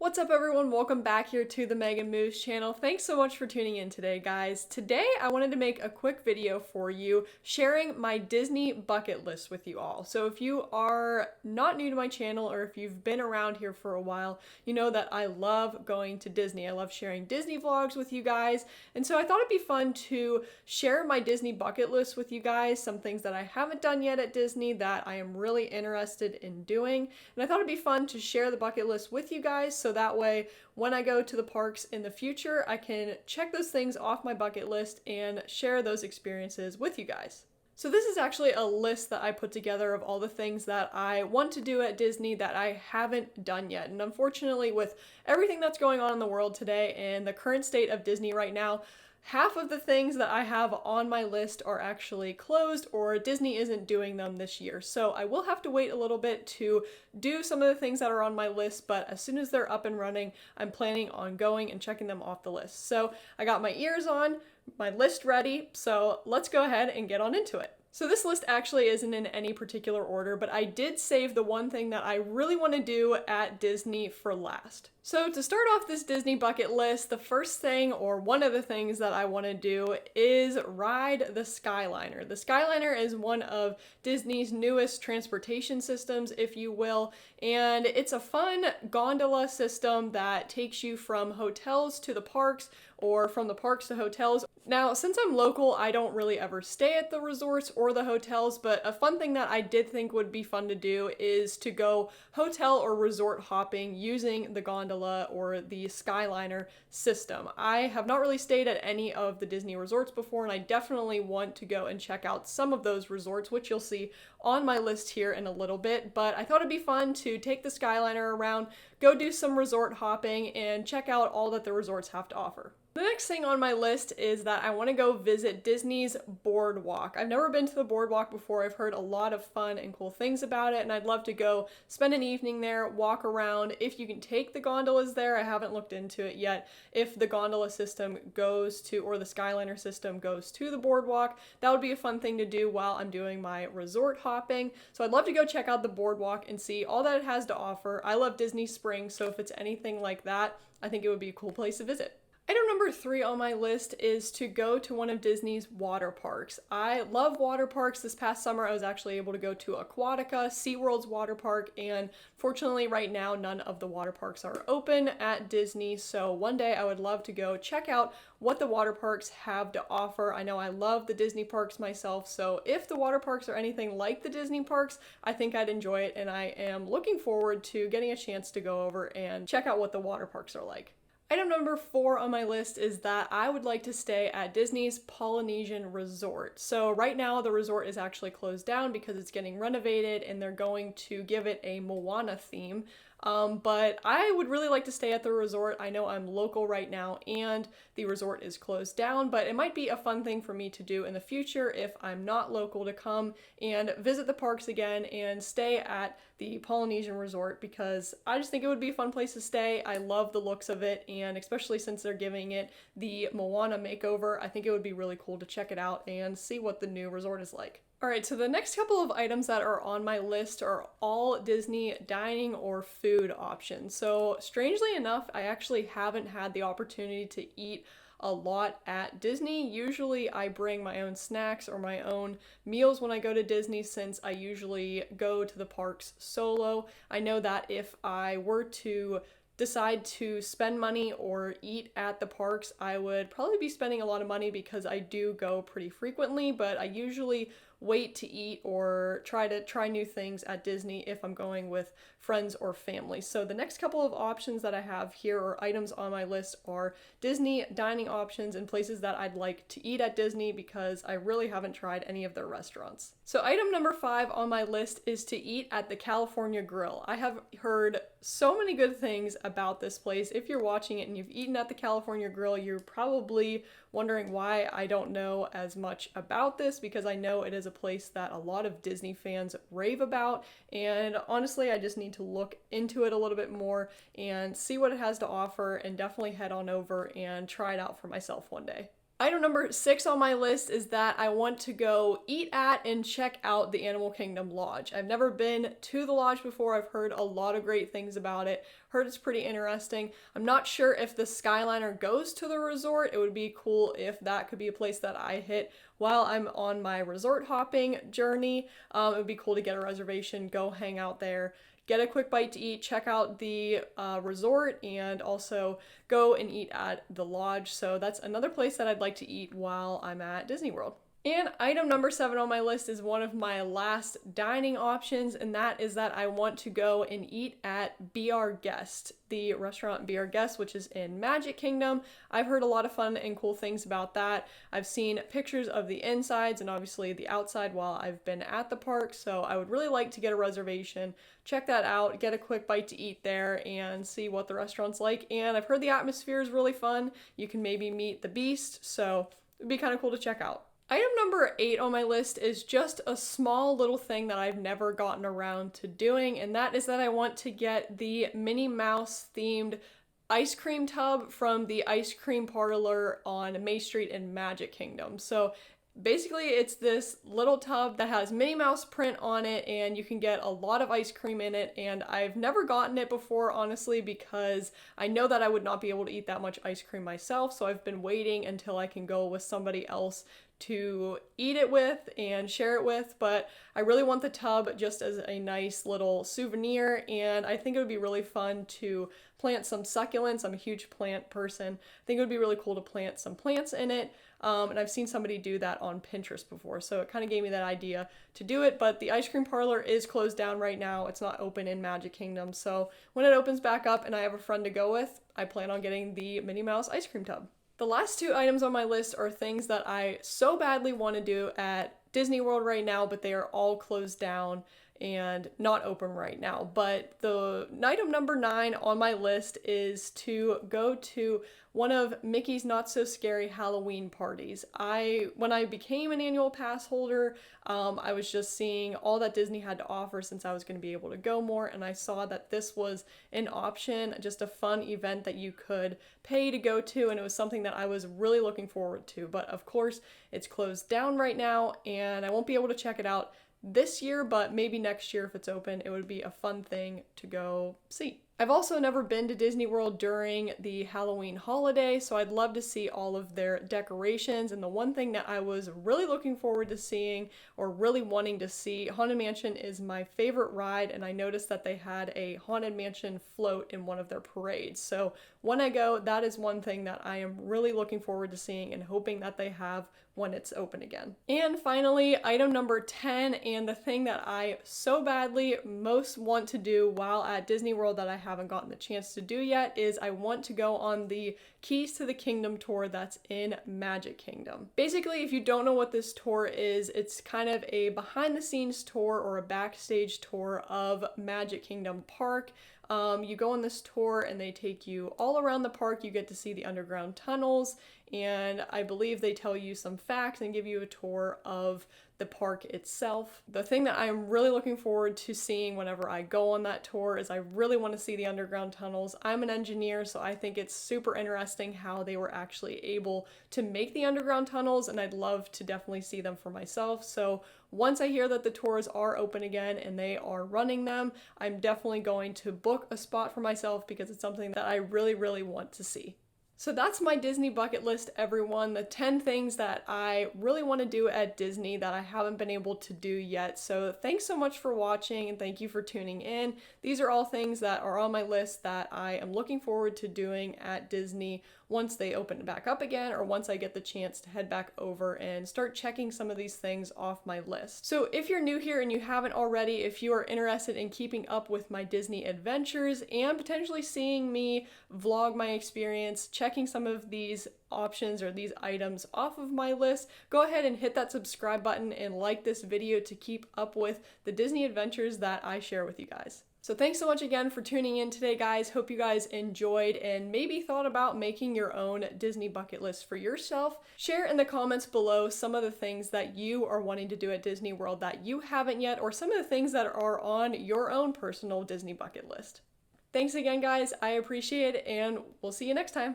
What's up everyone? Welcome back here to the Megan Moves channel. Thanks so much for tuning in today, guys. Today I wanted to make a quick video for you sharing my Disney bucket list with you all. So if you are not new to my channel or if you've been around here for a while, you know that I love going to Disney. I love sharing Disney vlogs with you guys. And so I thought it'd be fun to share my Disney bucket list with you guys, some things that I haven't done yet at Disney that I am really interested in doing. And I thought it'd be fun to share the bucket list with you guys so that way when I go to the parks in the future, I can check those things off my bucket list and share those experiences with you guys. So this is actually a list that I put together of all the things that I want to do at Disney that I haven't done yet. And unfortunately, with everything that's going on in the world today and the current state of Disney right now, half of the things that I have on my list are actually closed or Disney isn't doing them this year. So I will have to wait a little bit to do some of the things that are on my list, but as soon as they're up and running, I'm planning on going and checking them off the list. So I got my ears on, my list ready, so let's go ahead and get on into it. So this list actually isn't in any particular order, but I did save the one thing that I really want to do at Disney for last. So to start off this Disney bucket list, the first thing, or one of the things that I want to do is ride the Skyliner. The Skyliner is one of Disney's newest transportation systems, if you will, and it's a fun gondola system that takes you from hotels to the parks or from the parks to hotels. Now, since I'm local, I don't really ever stay at the resorts or the hotels, but a fun thing that I did think would be fun to do is to go hotel or resort hopping using the gondola or the Skyliner system. I have not really stayed at any of the Disney resorts before, and I definitely want to go and check out some of those resorts, which you'll see on my list here in a little bit, but I thought it'd be fun to take the Skyliner around, go do some resort hopping, and check out all that the resorts have to offer. The next thing on my list is that I want to go visit Disney's Boardwalk. I've never been to the Boardwalk before. I've heard a lot of fun and cool things about it, and I'd love to go spend an evening there, walk around. If you can take the gondolas there, I haven't looked into it yet. If the gondola system goes to, or the Skyliner system goes to the Boardwalk, that would be a fun thing to do while I'm doing my resort hopping. So I'd love to go check out the Boardwalk and see all that it has to offer. I love Disney Springs, so if it's anything like that, I think it would be a cool place to visit. Item number 3 on my list is to go to one of Disney's water parks. I love water parks. This past summer, I was actually able to go to Aquatica, SeaWorld's water park, and fortunately right now, none of the water parks are open at Disney, so one day I would love to go check out what the water parks have to offer. I know I love the Disney parks myself, so if the water parks are anything like the Disney parks, I think I'd enjoy it, and I am looking forward to getting a chance to go over and check out what the water parks are like. Item number 4 on my list is that I would like to stay at Disney's Polynesian Resort. So right now the resort is actually closed down because it's getting renovated and they're going to give it a Moana theme. But I would really like to stay at the resort. I know I'm local right now and the resort is closed down, but it might be a fun thing for me to do in the future if I'm not local, to come and visit the parks again and stay at the Polynesian Resort because I just think it would be a fun place to stay. I love the looks of it, and especially since they're giving it the Moana makeover, I think it would be really cool to check it out and see what the new resort is like. Alright, so the next couple of items that are on my list are all Disney dining or food options. So strangely enough, I actually haven't had the opportunity to eat a lot at Disney. Usually I bring my own snacks or my own meals when I go to Disney since I usually go to the parks solo. I know that if I were to decide to spend money or eat at the parks, I would probably be spending a lot of money because I do go pretty frequently, but I usually wait to eat or try new things at Disney if I'm going with friends or family. So the next couple of options that I have here, or items on my list, are Disney dining options and places that I'd like to eat at Disney because I really haven't tried any of their restaurants. So item number 5 on my list is to eat at the California Grill. I have heard so many good things about this place. If you're watching it and you've eaten at the California Grill, you're probably wondering why I don't know as much about this, because I know it is a place that a lot of Disney fans rave about, and honestly I just need to look into it a little bit more and see what it has to offer and definitely head on over and try it out for myself one day. Item number 6 on my list is that I want to go eat at and check out the Animal Kingdom Lodge. I've never been to the lodge before. I've heard a lot of great things about it. Heard it's pretty interesting. I'm not sure if the Skyliner goes to the resort. It would be cool if that could be a place that I hit while I'm on my resort hopping journey. It would be cool to get a reservation, go hang out there, get a quick bite to eat, check out the resort, and also go and eat at the lodge. So that's another place that I'd like to eat while I'm at Disney World. And item number 7 on my list is one of my last dining options, and that is that I want to go and eat at Be Our Guest, the restaurant Be Our Guest, which is in Magic Kingdom. I've heard a lot of fun and cool things about that. I've seen pictures of the insides and obviously the outside while I've been at the park, so I would really like to get a reservation, check that out, get a quick bite to eat there, and see what the restaurant's like. And I've heard the atmosphere is really fun. You can maybe meet the Beast, so it'd be kind of cool to check out. Item number 8 on my list is just a small little thing that I've never gotten around to doing, and that is that I want to get the Minnie Mouse themed ice cream tub from the ice cream parlor on May Street in Magic Kingdom. So basically, it's this little tub that has Minnie Mouse print on it, and you can get a lot of ice cream in it, and I've never gotten it before, honestly, because I know that I would not be able to eat that much ice cream myself, so I've been waiting until I can go with somebody else to eat it with and share it with, but I really want the tub just as a nice little souvenir, and I think it would be really fun to plant some succulents. I'm a huge plant person. I think it would be really cool to plant some plants in it, and I've seen somebody do that on Pinterest before, so it kind of gave me that idea to do it, but the ice cream parlor is closed down right now. It's not open in Magic Kingdom, so when it opens back up and I have a friend to go with, I plan on getting the Minnie Mouse ice cream tub. The last 2 items on my list are things that I so badly want to do at Disney World right now, but they are all closed down and not open right now. But the item number 9 on my list is to go to one of Mickey's Not So Scary Halloween parties. When I became an annual pass holder, I was just seeing all that Disney had to offer since I was going to be able to go more, and I saw that this was an option, just a fun event that you could pay to go to, and it was something that I was really looking forward to. But of course, it's closed down right now, and I won't be able to check it out this year, but maybe next year if it's open, it would be a fun thing to go see. I've also never been to Disney World during the Halloween holiday, so I'd love to see all of their decorations. And the one thing that I was really looking forward to seeing, or really wanting to see, Haunted Mansion is my favorite ride, and I noticed that they had a Haunted Mansion float in one of their parades. So when I go, that is one thing that I am really looking forward to seeing and hoping that they have when it's open again. And finally, item number 10, and the thing that I so badly most want to do while at Disney World that I haven't gotten the chance to do yet, is I want to go on the Keys to the Kingdom tour that's in Magic Kingdom. Basically, if you don't know what this tour is, it's kind of a behind the scenes tour or a backstage tour of Magic Kingdom Park. You go on this tour and they take you all around the park. You get to see the underground tunnels, and I believe they tell you some facts and give you a tour of the park itself. The thing that I'm really looking forward to seeing whenever I go on that tour is I really want to see the underground tunnels. I'm an engineer, so I think it's super interesting how they were actually able to make the underground tunnels, and I'd love to definitely see them for myself. So once I hear that the tours are open again and they are running them, I'm definitely going to book a spot for myself because it's something that I really, really want to see. So that's my Disney bucket list, everyone. The 10 things that I really want to do at Disney that I haven't been able to do yet. So thanks so much for watching and thank you for tuning in. These are all things that are on my list that I am looking forward to doing at Disney once they open it back up again, or once I get the chance to head back over and start checking some of these things off my list. So if you're new here and you haven't already, if you are interested in keeping up with my Disney adventures and potentially seeing me vlog my experience, checking some of these options or these items off of my list, go ahead and hit that subscribe button and like this video to keep up with the Disney adventures that I share with you guys. So thanks so much again for tuning in today, guys. Hope you guys enjoyed and maybe thought about making your own Disney bucket list for yourself. Share in the comments below some of the things that you are wanting to do at Disney World that you haven't yet, or some of the things that are on your own personal Disney bucket list. Thanks again, guys. I appreciate it, and we'll see you next time.